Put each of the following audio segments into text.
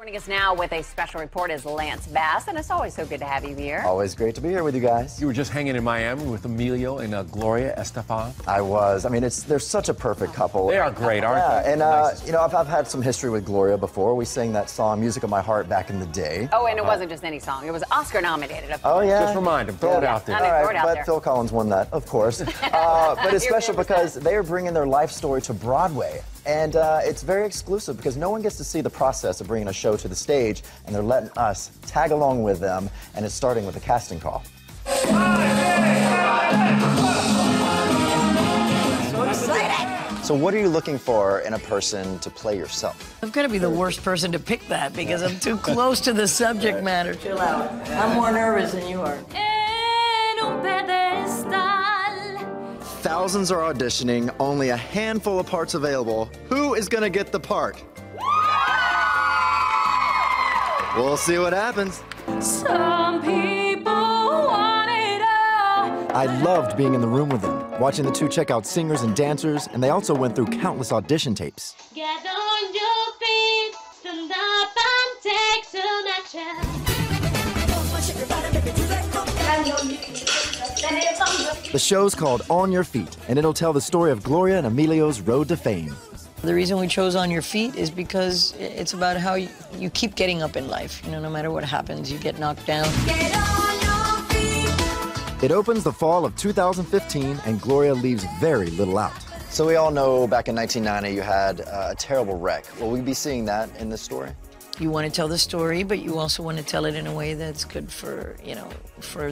Joining us now with a special report is Lance Bass, and it's always so good to have you here. Always great to be here with you guys. You were just hanging in Miami with Emilio and Gloria Estefan. I was. I mean, they're such a perfect couple. They are great, aren't they? And you know, I've had some history with Gloria before. We sang that song, "Music of My Heart," back in the day. Oh, and it wasn't just any song. It was Oscar nominated. Of course. Oh, yeah. Just remind him. Throw it out there. All right, but Phil Collins won that, of course. But it's special because they are bringing their life story to Broadway. And it's very exclusive because no one gets to see the process of bringing a show to the stage, and they're letting us tag along with them, and it's starting with a casting call. So excited! So what are you looking for in a person to play yourself? I've got to be the worst person to pick that because I'm too close to the subject matter. Chill out. I'm more nervous than you are. Thousands are auditioning, only a handful of parts available. Who is gonna get the part? We'll see what happens. Some people want it all. I loved being in the room with them, watching the two check out singers and dancers, and they also went through countless audition tapes. Get on your feet, stand up and take some action. The show's called On Your Feet, and it'll tell the story of Gloria and Emilio's road to fame. The reason we chose On Your Feet is because it's about how you keep getting up in life. You know, no matter what happens, you get knocked down. Get on your feet. It opens the fall of 2015, and Gloria leaves very little out. So we all know back in 1990 you had a terrible wreck. Will we be seeing that in this story? You want to tell the story, but you also want to tell it in a way that's good for, you know, for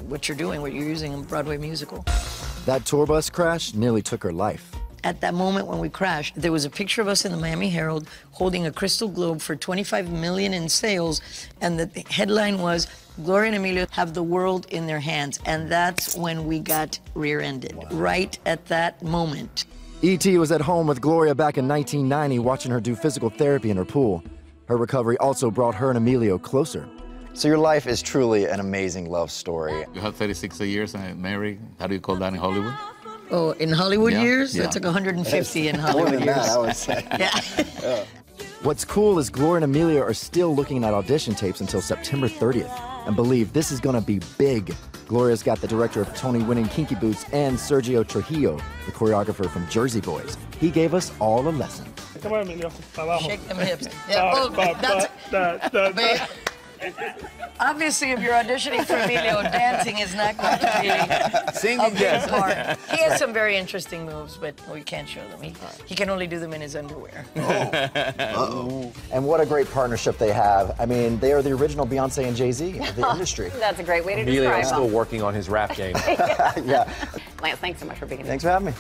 what you're doing, what you're using in a Broadway musical. That tour bus crash nearly took her life. At that moment when we crashed, there was a picture of us in the Miami Herald holding a crystal globe for $25 million in sales, and the headline was, Gloria and Emilio have the world in their hands. And that's when we got rear-ended, right at that moment. E.T. was at home with Gloria back in 1990, watching her do physical therapy in her pool. Her recovery also brought her and Emilio closer. So your life is truly an amazing love story. You have 36 years and married. How do you call that in Hollywood? Oh, in Hollywood years? Yeah. That took 150 in Hollywood years. That, I would say. Yeah. What's cool is Gloria and Emilio are still looking at audition tapes until September 30th and believe this is gonna be big. Gloria's got the director of Tony-winning Kinky Boots and Sergio Trujillo, the choreographer from Jersey Boys. He gave us all a lesson. Shake them hips. Yeah. That's obviously, if you're auditioning for Emilio, dancing is not going to be a big part. He has some very interesting moves, but we can't show them. He can only do them in his underwear. Uh-oh. And what a great partnership they have. I mean, they are the original Beyonce and Jay-Z of the industry. That's a great way to Emilio's describe still them. working on his rap game. Yeah. Lance, thanks so much for being here. Thanks for having me.